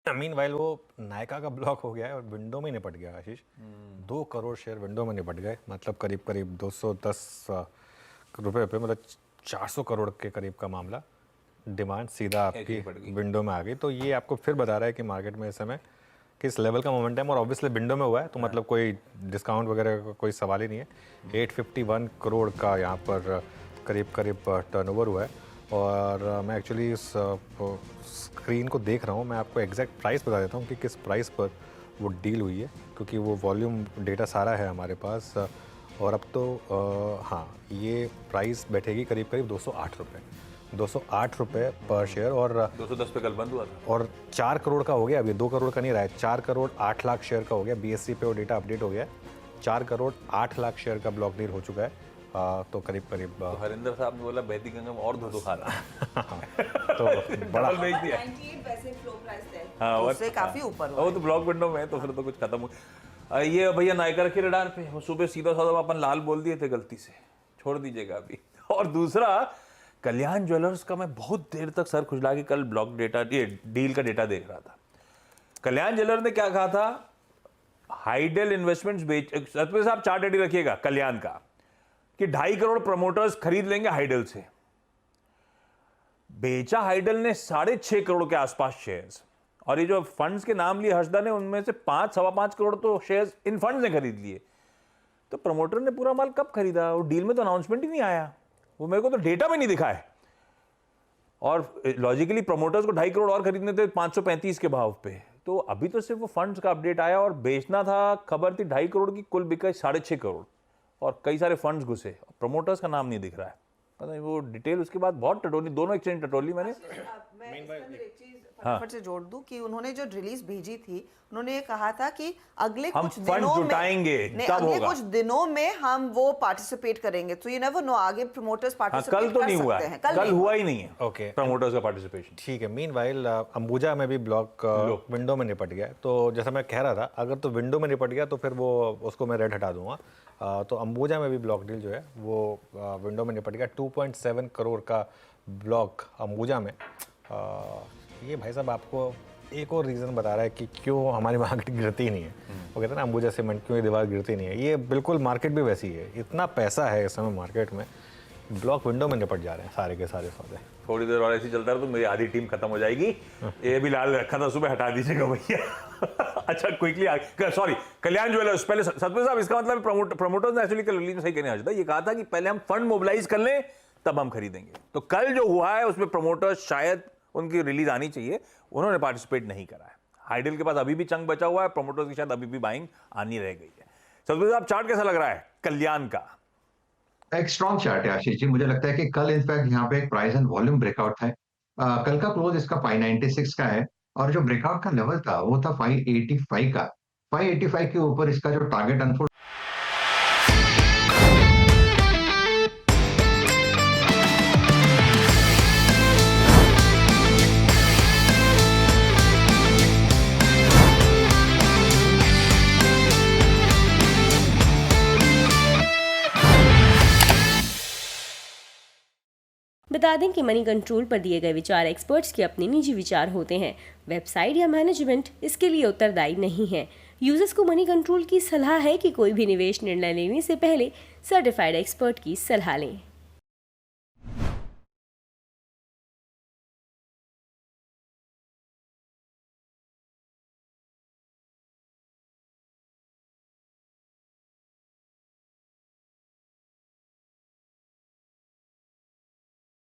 Meanwhile वो नायका का block हो गया है और विंडो में निपट गया आशीष। 2 करोड़ शेयर विंडो में निपट गए, मतलब करीब करीब 210 रुपए पे, मतलब 400 करोड़ के करीब का मामला। डिमांड सीधा आपकी विंडो में आ गई। तो ये आपको फिर बता रहा है कि मार्केट में इस समय किस लेवल का मोमेंटम, और ऑब्वियसली विंडो में हुआ है तो मतलब कोई डिस्काउंट वगैरह का कोई सवाल ही नहीं है। 851 करोड़ का यहाँ पर करीब करीब टर्नओवर हुआ है। और मैं एक्चुअली इस स्क्रीन को देख रहा हूँ, मैं आपको एग्जैक्ट प्राइस बता देता हूँ कि किस प्राइस पर वो डील हुई है, क्योंकि वो वॉल्यूम डेटा सारा है हमारे पास। और अब तो हाँ, ये प्राइस बैठेगी करीब करीब 208 रुपये, 208 रुपये पर शेयर। और 210 पे कल बंद हुआ था। और 4 करोड़ का हो गया, अभी 2 करोड़ का नहीं रहा है, 4 करोड़ 8 लाख शेयर का हो गया। BSE पे वो डेटा अपडेट हो गया है, 4 करोड़ 8 लाख शेयर का ब्लॉक डील हो चुका है। तो करीब करीब तो हरिंदर साहब ने बोला बहती गंगा में और धो खा रहा तो बड़ा बेच दिया। 98 वैसे फ्लो प्राइस है, हाँ, उससे काफी ऊपर हुआ। वो तो ब्लॉक विंडो में है तो फिर तो कुछ खत्म हो। ये भैया नायका रखिए रडार पे, वो सुबह सीधा साधा अपन लाल बोल दिए थे गलती से, छोड़ दीजिएगा अभी। और दूसरा, कल्याण ज्वेलर्स का मैं बहुत देर तक सर खुजला के कल ब्लॉक डेटा, ये डील का डेटा देख रहा था। कल्याण ज्वेलर ने क्या कहा था, हाइडेल इन्वेस्टमेंट्स बेच, सतपति साहब चार्ट रेडी रखिएगा कल्याण का, कि 2.5 करोड़ प्रमोटर्स खरीद लेंगे हाइडल से। बेचा हाइडल ने 6.5 करोड़ के आसपास शेयर्स, और ये जो फंड्स के नाम लिए हर्षदा ने, उनमें से 5-5.25 करोड़ तो शेयर्स इन फंड्स ने खरीद लिए। तो प्रमोटर ने पूरा माल कब खरीदा? वो डील में तो अनाउंसमेंट ही नहीं आया, वो मेरे को तो डेटा में नहीं दिखा है। और लॉजिकली प्रमोटर्स को 2.5 करोड़ और खरीदने थे 535 के भाव पे। तो अभी तो सिर्फ वो फंड्स का अपडेट आया, और बेचना था, खबर थी 2.5 करोड़ की, कुल बिका 6.5 करोड़, और कई सारे फंड्स घुसे। प्रमोटर्स का नाम नहीं दिख रहा है, पता नहीं वो डिटेल। उसके बाद बहुत टटोली, दोनों एक्सचेंज टटोली मैंने। मैं एक चीज फटाफट से जोड़ दूं कि उन्होंने जो रिलीज भेजी थी, उन्होंने ये कहा था कि अगले कुछ दिनों में अगले कुछ दिनों में हम वो पार्टिसिपेट करेंगे। तो यू नेवर नो, आगे प्रमोटर्स पार्टिसिपेट कल तो नहीं हुआ है, कल हुआ ही नहीं है। ओके, प्रमोटर्स का पार्टिसिपेशन ठीक है। मीनवाइल अंबुजा में भी ब्लॉक विंडो में निपट गया। तो जैसा मैं कह रहा था, अगर तो विंडो में निपट गया तो फिर वो उसको मैं रेड हटा दूंगा। तो अंबुजा में भी ब्लॉक डील जो है वो विंडो में निपट गया। 2.7 करोड़ का ब्लॉक अंबुजा में। ये भाई साहब आपको एक और रीज़न बता रहा है कि क्यों हमारी मार्केट गिरती नहीं है। वो कहते हैं ना, अंबुजा सीमेंट, क्यों ये दीवार गिरती नहीं है। ये बिल्कुल मार्केट भी वैसी है। इतना पैसा है इस समय मार्केट में, ब्लॉक विंडो में निपट जा रहे हैं सारे के सारे सौदे। थोड़ी देर और ऐसे चलता रहा तो मेरी आधी टीम खत्म हो जाएगी। ये भी लाल रखा था सुबह, हटा दीजिएगा भैया। अच्छा क्विकली, सॉरी, कल्याण ज्वेलर्स, पहले सतपति साहब, इसका मतलब प्रमोटर्स ने एक्चुअली कल रिलीज में सही कहने आया था, ये कहा था कि पहले हम फंड मोबिलाइज कर लें तब हम खरीदेंगे। तो कल जो हुआ है उसमें प्रमोटर्स, शायद उनकी रिलीज आनी चाहिए, उन्होंने पार्टिसिपेट नहीं करा है। हाइडल के पास अभी भी चंक बचा हुआ है, प्रमोटर्स की शायद अभी भी बाइंग आनी रह गई है। सतपति साहब, चार्ट कैसा लग रहा है कल्याण का? एक स्ट्रॉन्ग चार्ट है आशीष जी। मुझे लगता है कि कल इनफैक्ट यहाँ पे एक प्राइस एंड वॉल्यूम ब्रेकआउट है। कल का क्लोज इसका 596 का है, और जो ब्रेकआउट का लेवल था वो था 585 का। 585 के ऊपर इसका जो टारगेट अनफोल्ड बता दें कि मनी कंट्रोल पर दिए गए विचार एक्सपर्ट्स के अपने निजी विचार होते हैं। वेबसाइट या मैनेजमेंट इसके लिए उत्तरदायी नहीं है। यूजर्स को मनी कंट्रोल की सलाह है कि कोई भी निवेश निर्णय लेने से पहले सर्टिफाइड एक्सपर्ट की सलाह लें।